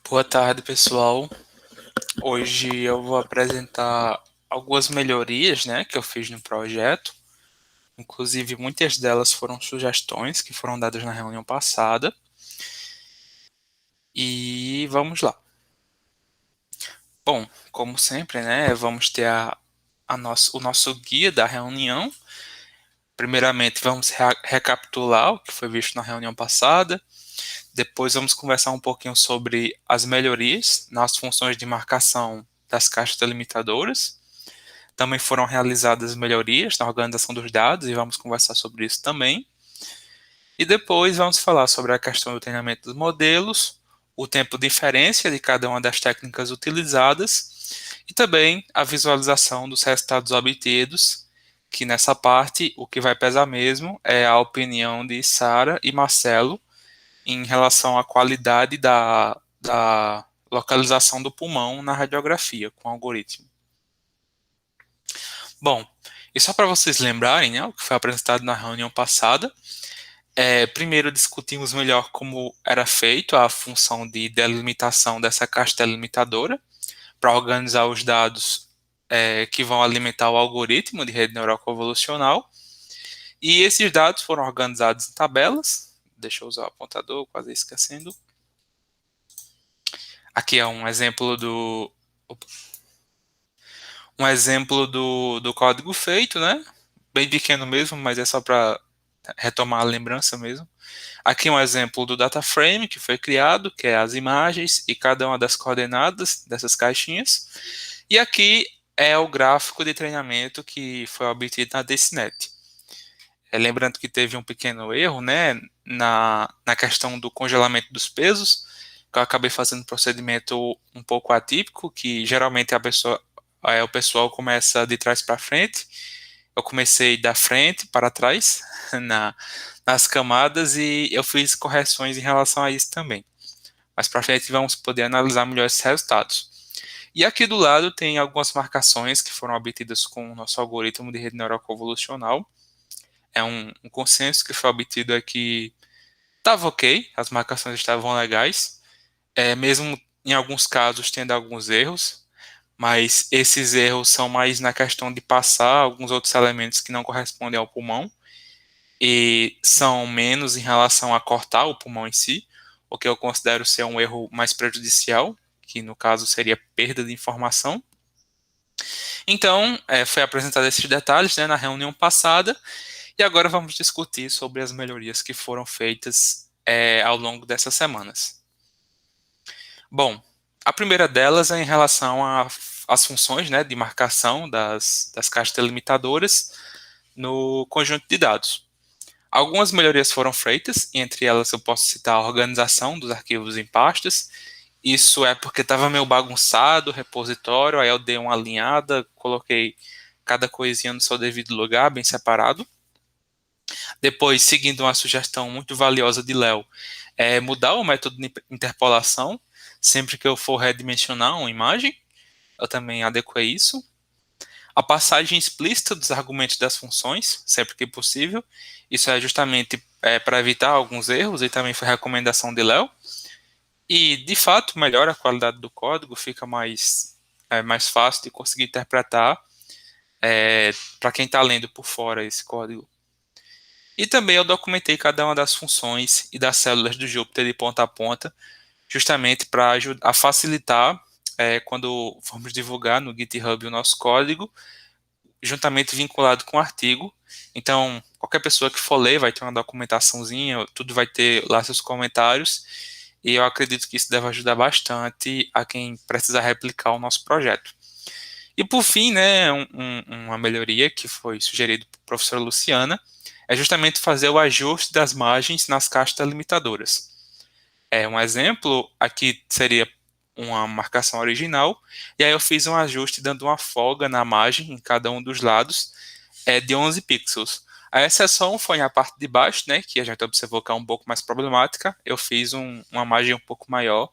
Boa tarde, pessoal. Hoje eu vou apresentar algumas melhorias, né, que eu fiz no projeto. Inclusive, muitas delas foram sugestões que foram dadas na reunião passada. E vamos lá. Bom, como sempre, né, vamos ter o nosso guia da reunião. Primeiramente, vamos recapitular o que foi visto na reunião passada. Depois, vamos conversar um pouquinho sobre as melhorias nas funções de marcação das caixas delimitadoras. Também foram realizadas melhorias na organização dos dados e vamos conversar sobre isso também. E depois vamos falar sobre a questão do treinamento dos modelos, o tempo de inferência de cada uma das técnicas utilizadas e também a visualização dos resultados obtidos, que nessa parte o que vai pesar mesmo é a opinião de Sara e Marcelo em relação à qualidade da localização do pulmão na radiografia com o algoritmo. Bom, e só para vocês lembrarem, né, o que foi apresentado na reunião passada, primeiro discutimos melhor como era feito a função de delimitação dessa caixa delimitadora para organizar os dados que vão alimentar o algoritmo de rede neural convolucional. E esses dados foram organizados em tabelas. Deixa eu usar o apontador, quase esquecendo. Aqui é um exemplo do código feito, né? Bem pequeno mesmo, mas é só para retomar a lembrança mesmo. Aqui um exemplo do data frame que foi criado, que é as imagens e cada uma das coordenadas dessas caixinhas. E aqui é o gráfico de treinamento que foi obtido na DCNet. Lembrando que teve um pequeno erro, né, na questão do congelamento dos pesos, que eu acabei fazendo um procedimento um pouco atípico, que geralmente o pessoal começa de trás para frente. Eu comecei da frente para trás na, nas camadas e eu fiz correções em relação a isso também. Mais para frente vamos poder analisar melhor esses resultados. E aqui do lado tem algumas marcações que foram obtidas com o nosso algoritmo de rede neural convolucional. É um consenso que foi obtido aqui, estava ok, as marcações estavam legais, mesmo em alguns casos tendo alguns erros, mas esses erros são mais na questão de passar alguns outros elementos que não correspondem ao pulmão e são menos em relação a cortar o pulmão em si, o que eu considero ser um erro mais prejudicial, que no caso seria perda de informação. Então, foi apresentado esses detalhes, né, na reunião passada, e agora vamos discutir sobre as melhorias que foram feitas ao longo dessas semanas. Bom, a primeira delas é em relação às funções, né, de marcação das caixas delimitadoras no conjunto de dados. Algumas melhorias foram feitas, e entre elas eu posso citar a organização dos arquivos em pastas. Isso é porque estava meio bagunçado o repositório, aí eu dei uma alinhada, coloquei cada coisinha no seu devido lugar, bem separado. Depois, seguindo uma sugestão muito valiosa de Léo, mudar o método de interpolação sempre que eu for redimensionar uma imagem. Eu também adequei isso. A passagem explícita dos argumentos das funções, sempre que possível. Isso é justamente para evitar alguns erros e também foi recomendação de Léo. E, de fato, melhora a qualidade do código, fica mais fácil de conseguir interpretar para quem está lendo por fora esse código. E também eu documentei cada uma das funções e das células do Jupyter de ponta a ponta, justamente para ajudar a facilitar quando formos divulgar no GitHub o nosso código, juntamente vinculado com o artigo. Então, qualquer pessoa que for ler vai ter uma documentaçãozinha, tudo vai ter lá seus comentários, e eu acredito que isso deve ajudar bastante a quem precisar replicar o nosso projeto. E por fim, né, uma melhoria que foi sugerida pela professora Luciana, é justamente fazer o ajuste das margens nas caixas delimitadoras. Um exemplo aqui seria uma marcação original, e aí eu fiz um ajuste dando uma folga na margem em cada um dos lados de 11 pixels. A exceção foi na parte de baixo, né, que a gente observou que é um pouco mais problemática. Eu fiz uma margem um pouco maior,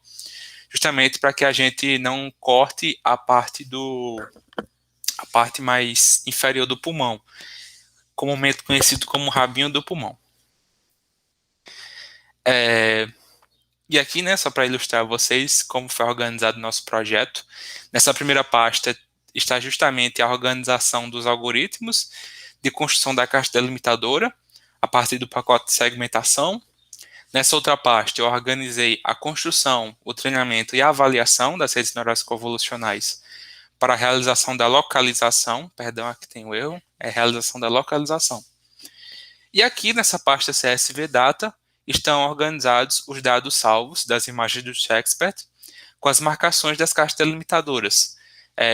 justamente para que a gente não corte a parte mais inferior do pulmão, comumente conhecido como rabinho do pulmão. E aqui, né, só para ilustrar vocês como foi organizado o nosso projeto, nessa primeira pasta está justamente a organização dos algoritmos de construção da caixa delimitadora a partir do pacote de segmentação. Nessa outra pasta, eu organizei a construção, o treinamento e a avaliação das redes neurais convolucionais para a realização da localização, perdão, aqui tem o erro, é realização da localização. E aqui nessa pasta CSV Data estão organizados os dados salvos das imagens do Shexpert com as marcações das caixas delimitadoras,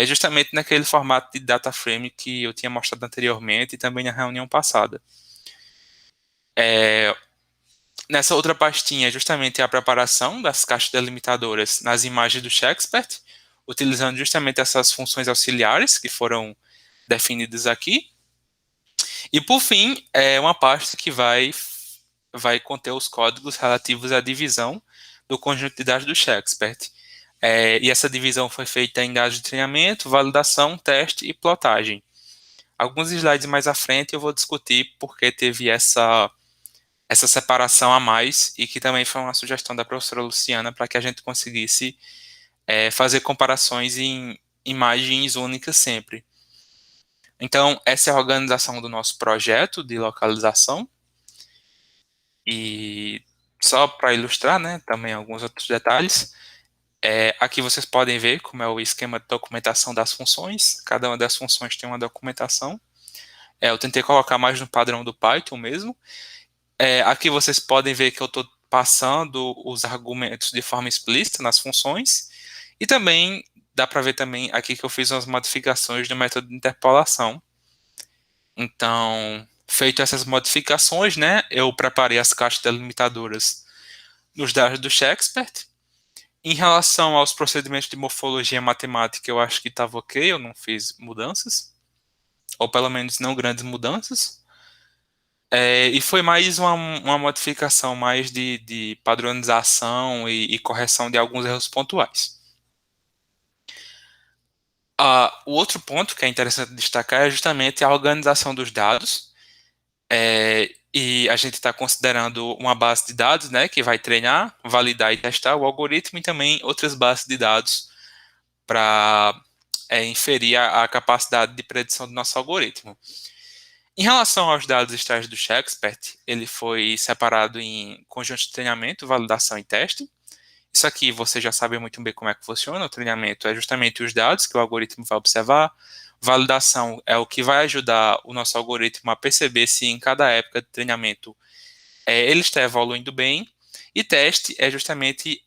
justamente naquele formato de data frame que eu tinha mostrado anteriormente e também na reunião passada. Nessa outra pastinha é justamente a preparação das caixas delimitadoras nas imagens do Shexpert, utilizando justamente essas funções auxiliares que foram definidas aqui. E por fim, é uma pasta que vai conter os códigos relativos à divisão do conjunto de dados do Shexpert. E essa divisão foi feita em dados de treinamento, validação, teste e plotagem. Alguns slides mais à frente eu vou discutir porque teve essa separação a mais e que também foi uma sugestão da professora Luciana para que a gente conseguisse fazer comparações em imagens únicas sempre. Então, essa é a organização do nosso projeto de localização. E só para ilustrar, né, também alguns outros detalhes, aqui vocês podem ver como é o esquema de documentação das funções. Cada uma das funções tem uma documentação. Eu tentei colocar mais no padrão do Python mesmo. Aqui vocês podem ver que eu estou passando os argumentos de forma explícita nas funções. E também dá para ver também aqui que eu fiz umas modificações no método de interpolação. Então, feito essas modificações, né, eu preparei as caixas delimitadoras nos dados do Shexpert. Em relação aos procedimentos de morfologia matemática, eu acho que estava ok, eu não fiz mudanças, ou pelo menos não grandes mudanças. E foi mais uma modificação mais de padronização e correção de alguns erros pontuais. O outro ponto que é interessante destacar é justamente a organização dos dados. E a gente está considerando uma base de dados, né, que vai treinar, validar e testar o algoritmo e também outras bases de dados para inferir a capacidade de predição do nosso algoritmo. Em relação aos dados estágeis do Shexpert, ele foi separado em conjunto de treinamento, validação e teste. Isso aqui você já sabe muito bem como é que funciona. O treinamento é justamente os dados que o algoritmo vai observar. Validação é o que vai ajudar o nosso algoritmo a perceber se em cada época de treinamento ele está evoluindo bem. E teste é justamente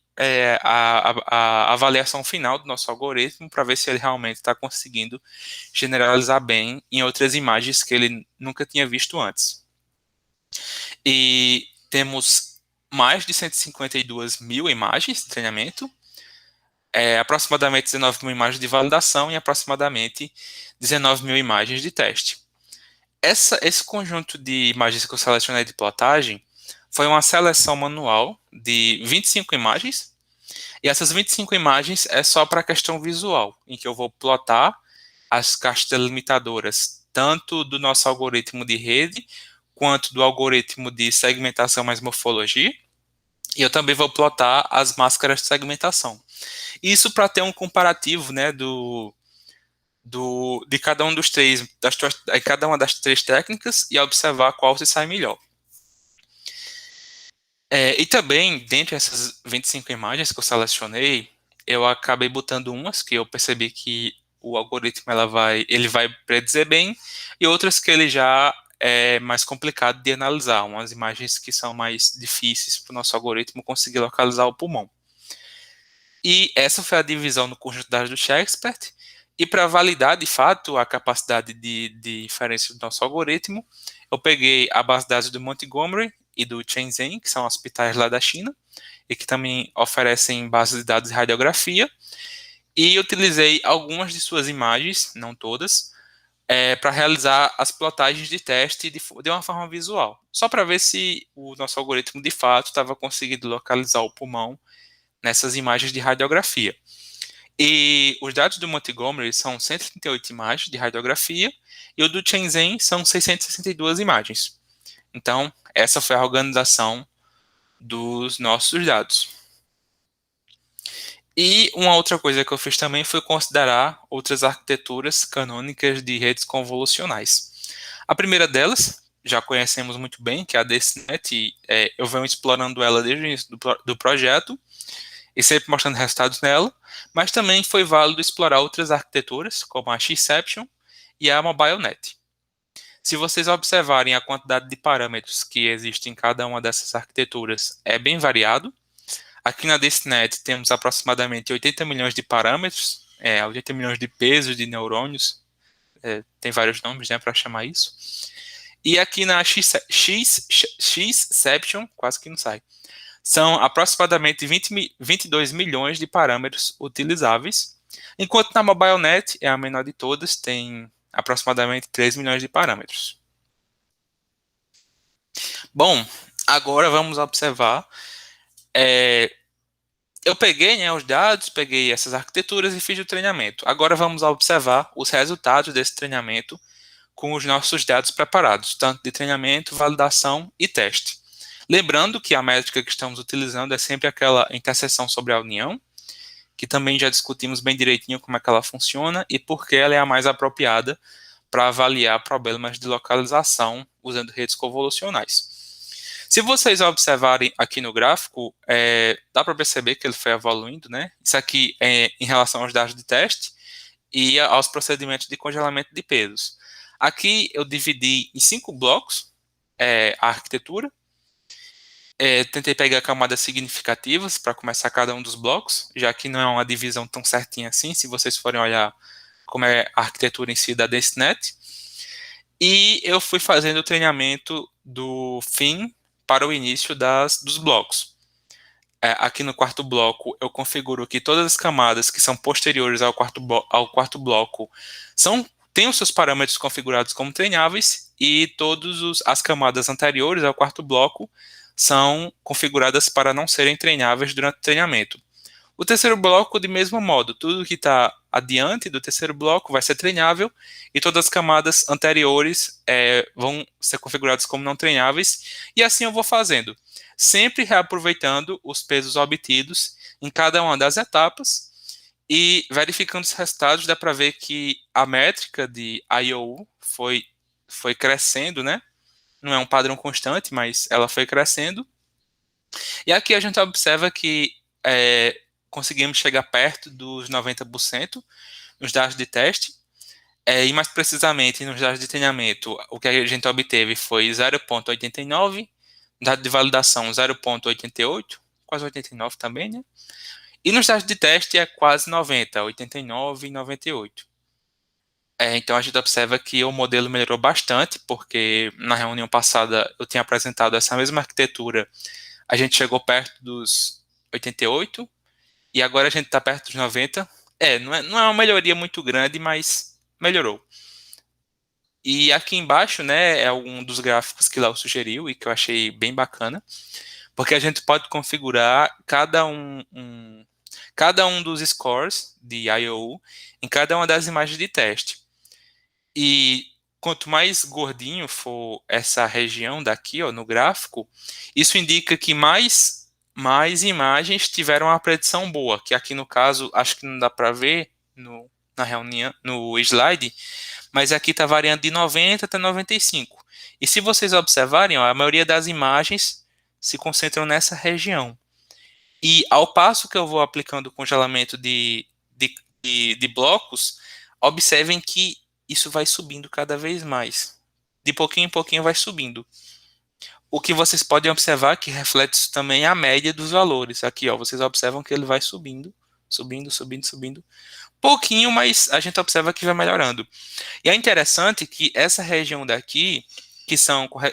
a avaliação final do nosso algoritmo para ver se ele realmente está conseguindo generalizar bem em outras imagens que ele nunca tinha visto antes. E temos mais de 152 mil imagens de treinamento, aproximadamente 19 mil imagens de validação e aproximadamente 19 mil imagens de teste. Esse conjunto de imagens que eu selecionei de plotagem foi uma seleção manual de 25 imagens, e essas 25 imagens é só para a questão visual, em que eu vou plotar as caixas delimitadoras, tanto do nosso algoritmo de rede, quanto do algoritmo de segmentação mais morfologia, e eu também vou plotar as máscaras de segmentação. Isso para ter um comparativo, né, de cada um dos três, cada uma das três técnicas e observar qual se sai melhor. E também, dentre essas 25 imagens que eu selecionei, eu acabei botando umas que eu percebi que o algoritmo ele vai predizer bem, e outras que ele já é mais complicado de analisar, umas imagens que são mais difíceis para o nosso algoritmo conseguir localizar o pulmão. E essa foi a divisão no conjunto de dados do Shexpert. E para validar, de fato, a capacidade de inferência do nosso algoritmo, eu peguei a base de dados do Montgomery e do Shenzhen, que são hospitais lá da China, e que também oferecem bases de dados de radiografia, e utilizei algumas de suas imagens, não todas, para realizar as plotagens de teste de uma forma visual, só para ver se o nosso algoritmo, de fato, estava conseguindo localizar o pulmão nessas imagens de radiografia. E os dados do Montgomery são 138 imagens de radiografia e o do Shenzhen são 662 imagens. Então, essa foi a organização dos nossos dados. E uma outra coisa que eu fiz também foi considerar outras arquiteturas canônicas de redes convolucionais. A primeira delas, já conhecemos muito bem, que é a DSNet, e eu venho explorando ela desde o início do projeto, e sempre mostrando resultados nela, mas também foi válido explorar outras arquiteturas, como a Xception e a MobileNet. Se vocês observarem a quantidade de parâmetros que existem em cada uma dessas arquiteturas, é bem variado. Aqui na DSNet temos aproximadamente 80 milhões de parâmetros, 80 milhões de pesos de neurônios, tem vários nomes, né, para chamar isso. E aqui na Xception, quase que não sai, são aproximadamente 22 milhões de parâmetros utilizáveis, enquanto na MobileNet é a menor de todas, tem aproximadamente 3 milhões de parâmetros. Bom, agora vamos observar. Eu peguei, né, os dados, peguei essas arquiteturas e fiz o treinamento. Agora vamos observar os resultados desse treinamento com os nossos dados preparados, tanto de treinamento, validação e teste. Lembrando que a métrica que estamos utilizando é sempre aquela interseção sobre a união, que também já discutimos bem direitinho como é que ela funciona e por que ela é a mais apropriada para avaliar problemas de localização usando redes convolucionais. Se vocês observarem aqui no gráfico, dá para perceber que ele foi evoluindo, né? Isso aqui é em relação aos dados de teste e aos procedimentos de congelamento de pesos. Aqui eu dividi em 5 blocos a arquitetura. Tentei pegar camadas significativas para começar cada um dos blocos, já que não é uma divisão tão certinha assim, se vocês forem olhar como é a arquitetura em si da DenseNet. E eu fui fazendo o treinamento do fim para o início dos blocos. Aqui no quarto bloco, eu configuro que todas as camadas que são posteriores ao quarto bloco têm os seus parâmetros configurados como treináveis e todas as camadas anteriores ao quarto bloco são configuradas para não serem treináveis durante o treinamento. O terceiro bloco, de mesmo modo, tudo que está adiante do terceiro bloco vai ser treinável e todas as camadas anteriores vão ser configuradas como não treináveis, e assim eu vou fazendo, sempre reaproveitando os pesos obtidos em cada uma das etapas e verificando os resultados. Dá para ver que a métrica de I/O foi crescendo, né? Não é um padrão constante, mas ela foi crescendo. E aqui a gente observa que conseguimos chegar perto dos 90% nos dados de teste, e mais precisamente nos dados de treinamento, o que a gente obteve foi 0,89, dado de validação 0,88, quase 89 também, né? E nos dados de teste é quase 90, 89 e 98. Então a gente observa que o modelo melhorou bastante, porque na reunião passada eu tinha apresentado essa mesma arquitetura, a gente chegou perto dos 88, e agora a gente está perto dos 90. Não é uma melhoria muito grande, mas melhorou. E aqui embaixo, né, é um dos gráficos que Léo sugeriu e que eu achei bem bacana, porque a gente pode configurar cada um dos scores de I/O em cada uma das imagens de teste. E quanto mais gordinho for essa região daqui, ó, no gráfico, isso indica que mais imagens tiveram uma predição boa, que aqui no caso, acho que não dá para ver na reunião, no slide, mas aqui está variando de 90 até 95. E se vocês observarem, ó, a maioria das imagens se concentram nessa região. E ao passo que eu vou aplicando o congelamento de blocos, observem que isso vai subindo cada vez mais. De pouquinho em pouquinho vai subindo. O que vocês podem observar que reflete isso também é a média dos valores. Aqui, ó, vocês observam que ele vai subindo, subindo, subindo, subindo. Pouquinho, mas a gente observa que vai melhorando. E é interessante que essa região daqui,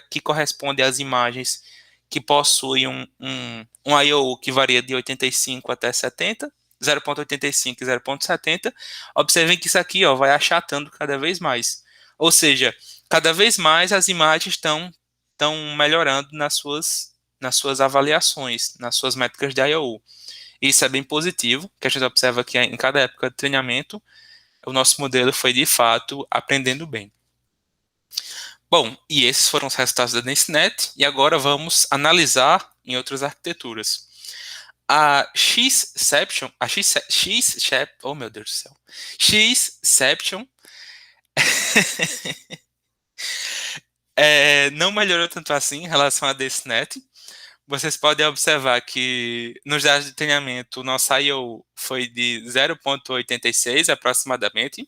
que corresponde às imagens que possuem um I/O que varia de 85 até 70, 0,85 e 0,70, observem que isso aqui, ó, vai achatando cada vez mais. Ou seja, cada vez mais as imagens estão melhorando nas suas avaliações, nas suas métricas de I/O. Isso é bem positivo, que a gente observa que em cada época de treinamento, o nosso modelo foi de fato aprendendo bem. Bom, e esses foram os resultados da DenseNet, e agora vamos analisar em outras arquiteturas. A Xception, oh meu Deus do céu, Xception não melhorou tanto assim em relação a DSNet. Vocês podem observar que nos dados de treinamento, o nosso I/O foi de 0,86 aproximadamente,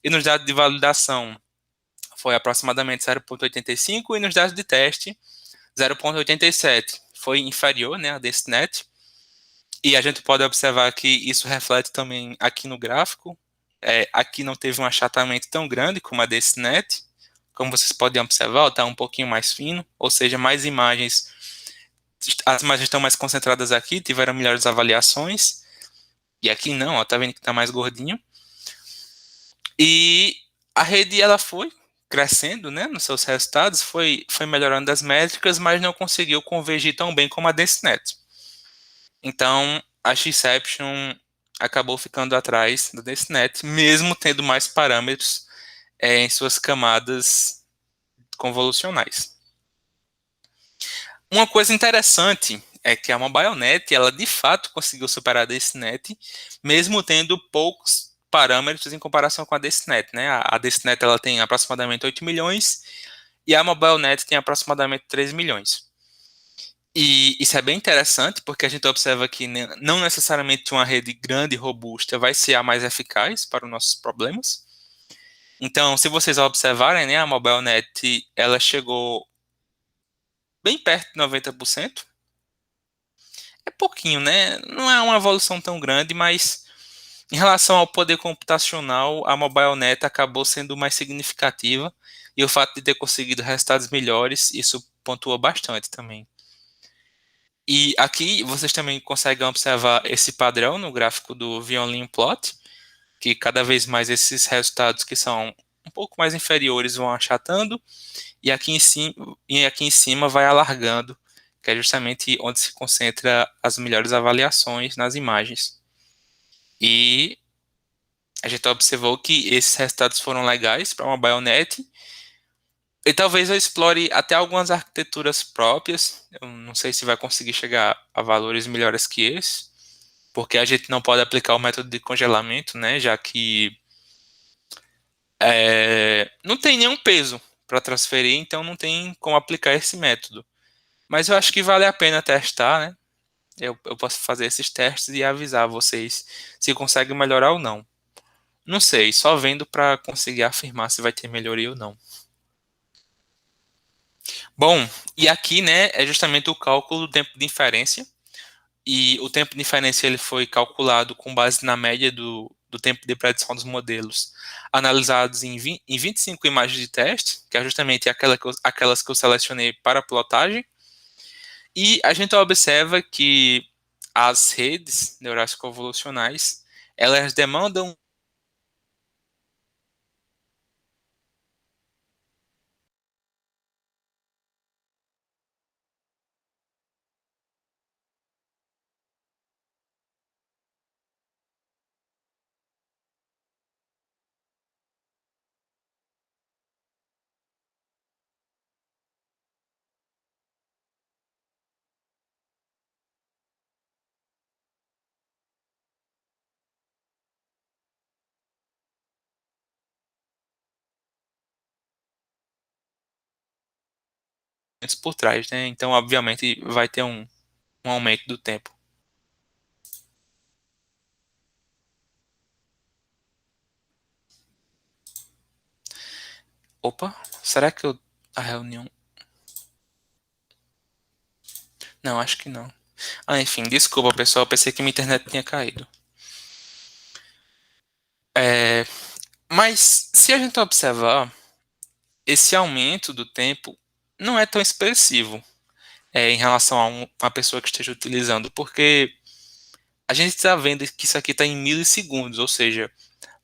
e nos dados de validação foi aproximadamente 0,85, e nos dados de teste, 0,87. Foi inferior, né, a DSNet. E a gente pode observar que isso reflete também aqui no gráfico. Aqui não teve um achatamento tão grande como a DSNet. Como vocês podem observar, está um pouquinho mais fino, ou seja, mais imagens. As imagens estão mais concentradas aqui, tiveram melhores avaliações. E aqui não, ó, tá vendo que está mais gordinho. E a rede ela foi crescendo, né, nos seus resultados, foi melhorando as métricas, mas não conseguiu convergir tão bem como a DSNet. Então, a Xception acabou ficando atrás da DSNet, mesmo tendo mais parâmetros em suas camadas convolucionais. Uma coisa interessante é que a MobileNet, ela de fato conseguiu superar a DSNet, mesmo tendo poucos parâmetros em comparação com a DSNet, né? A DSNet ela tem aproximadamente 8 milhões e a MobileNet tem aproximadamente 3 milhões. E isso é bem interessante, porque a gente observa que não necessariamente uma rede grande e robusta vai ser a mais eficaz para os nossos problemas. Então, se vocês observarem, né, a MobileNet, ela chegou bem perto de 90%. É pouquinho, né? Não é uma evolução tão grande, mas em relação ao poder computacional, a MobileNet acabou sendo mais significativa, e o fato de ter conseguido resultados melhores, isso pontua bastante também. E aqui vocês também conseguem observar esse padrão no gráfico do Violin Plot, que cada vez mais esses resultados que são um pouco mais inferiores vão achatando, e aqui em cima vai alargando, que é justamente onde se concentra as melhores avaliações nas imagens. E a gente observou que esses resultados foram legais para uma MobileNet, e talvez eu explore até algumas arquiteturas próprias. Eu não sei se vai conseguir chegar a valores melhores que esse, porque a gente não pode aplicar o método de congelamento, né? Já que não tem nenhum peso para transferir, então não tem como aplicar esse método. Mas eu acho que vale a pena testar, né? Eu posso fazer esses testes e avisar vocês se consegue melhorar ou não. Não sei, só vendo para conseguir afirmar se vai ter melhoria ou não. Bom, e aqui, né, é justamente o cálculo do tempo de inferência. E o tempo de inferência ele foi calculado com base na média do tempo de predição dos modelos, analisados em 25 imagens de teste, que é justamente aquelas que eu selecionei para a plotagem. E a gente observa que as redes neurais convolucionais, elas demandam por trás, né? Então, obviamente, vai ter um aumento do tempo. Opa, será que a reunião... Não, acho que não. Ah, enfim, desculpa, pessoal, eu pensei que minha internet tinha caído. É, mas, se a gente observar, esse aumento do tempo não é tão expressivo em relação a uma pessoa que esteja utilizando, porque a gente está vendo que isso aqui está em milissegundos, ou seja,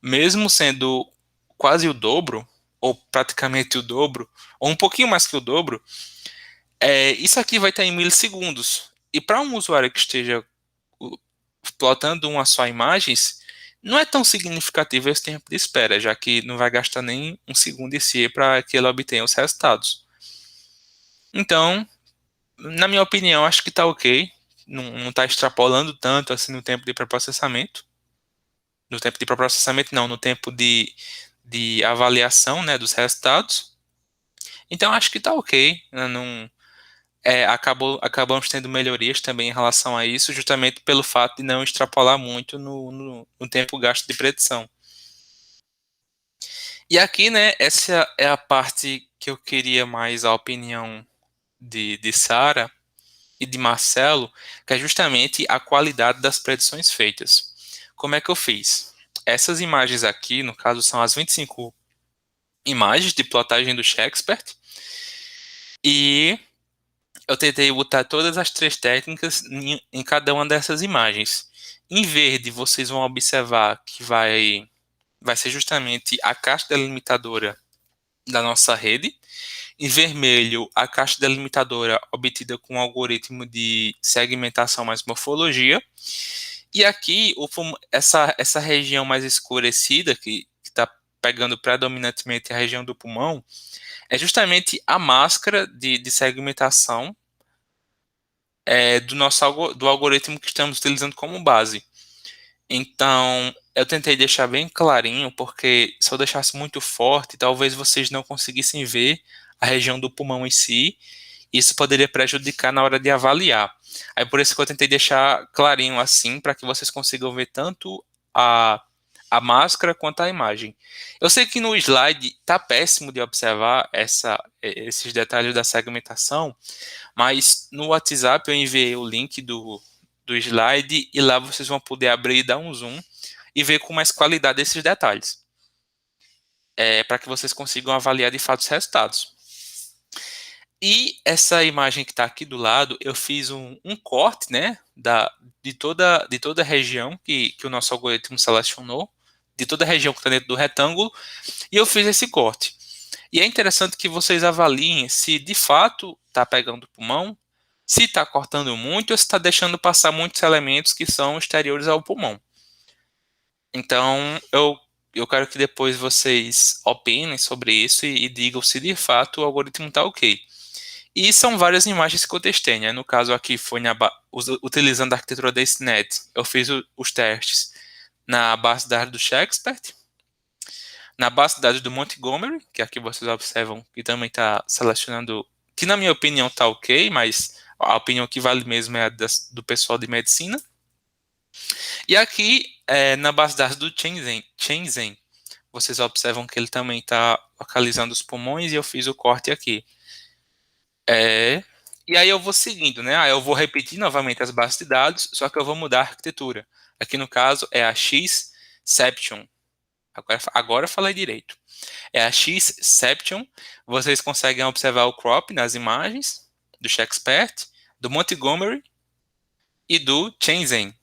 mesmo sendo quase o dobro, ou praticamente o dobro, ou um pouquinho mais que o dobro, isso aqui vai estar em milissegundos. E para um usuário que esteja plotando uma só imagens, não é tão significativo esse tempo de espera, já que não vai gastar nem um segundo em si para que ele obtenha os resultados. Então, na minha opinião, acho que está ok. não está extrapolando tanto assim no tempo de pré-processamento. No tempo de pré-processamento, não, no tempo de avaliação, né, dos resultados. Então, acho que está ok. Né, não, acabamos tendo melhorias também em relação a isso, justamente pelo fato de não extrapolar muito no tempo gasto de predição. E aqui, né, essa é a parte que eu queria mais a opinião de Sara e de Marcelo, que é justamente a qualidade das predições feitas. Como é que eu fiz? Essas imagens aqui, no caso, são as 25 imagens de plotagem do Shakespeare, e eu tentei botar todas as três técnicas em cada uma dessas imagens. Em verde, vocês vão observar que vai ser justamente a caixa delimitadora da nossa rede. Em vermelho, a caixa delimitadora obtida com o algoritmo de segmentação mais morfologia. E aqui, essa região mais escurecida, que está pegando predominantemente a região do pulmão, é justamente a máscara de segmentação do algoritmo que estamos utilizando como base. Então, eu tentei deixar bem clarinho, porque se eu deixasse muito forte, talvez vocês não conseguissem ver a região do pulmão em si. Isso poderia prejudicar na hora de avaliar. Aí por isso que eu tentei deixar clarinho assim, para que vocês consigam ver tanto a, a máscara quanto a imagem. Eu sei que no slide tá péssimo de observar esses detalhes da segmentação, mas no WhatsApp eu enviei o link do slide e lá vocês vão poder abrir e dar um zoom e ver com mais qualidade esses detalhes, para que vocês consigam avaliar de fato os resultados. E essa imagem que está aqui do lado, eu fiz um corte, né, de toda a região que o nosso algoritmo selecionou, de toda a região que está dentro do retângulo, e eu fiz esse corte. E é interessante que vocês avaliem se de fato está pegando o pulmão, se está cortando muito ou se está deixando passar muitos elementos que são exteriores ao pulmão. Então, eu quero que depois vocês opinem sobre isso e digam se de fato o algoritmo está ok. E são várias imagens que eu testei, né? No caso aqui foi utilizando a arquitetura da SNET. Eu fiz os testes na base de dados do Shakespeare, na base de dados do Montgomery, que aqui vocês observam que também está selecionando, que na minha opinião está ok, mas a opinião que vale mesmo é a do pessoal de medicina. E aqui na base de dados do Shenzhen, vocês observam que ele também está localizando os pulmões e eu fiz o corte aqui. E aí eu vou seguindo, né? Aí eu vou repetir novamente as bases de dados, só que eu vou mudar a arquitetura. Aqui no caso é a Xception. Agora eu falei direito. É a Xception. Vocês conseguem observar o crop nas imagens do Shakespeare, do Montgomery e do Shenzhen.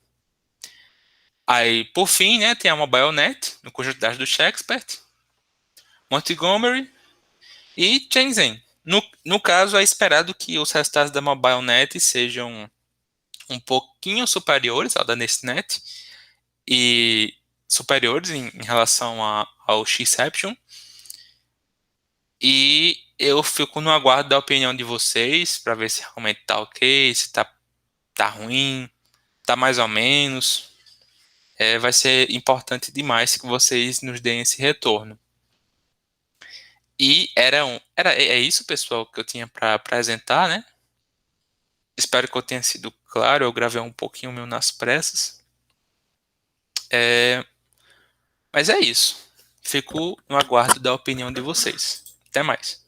Aí, por fim, né, tem a MobileNet, no conjunto de dados do Shakespeare, Montgomery e Shenzhen. No caso, é esperado que os resultados da MobileNet sejam um pouquinho superiores ao da NestNet e superiores em relação ao Xception. E eu fico no aguardo da opinião de vocês para ver se realmente tá ok, se tá ruim, tá mais ou menos. Vai ser importante demais que vocês nos deem esse retorno. E é isso, pessoal, que eu tinha para apresentar, né? Espero que eu tenha sido claro. Eu gravei um pouquinho meu nas pressas. Mas é isso. Fico no aguardo da opinião de vocês. Até mais.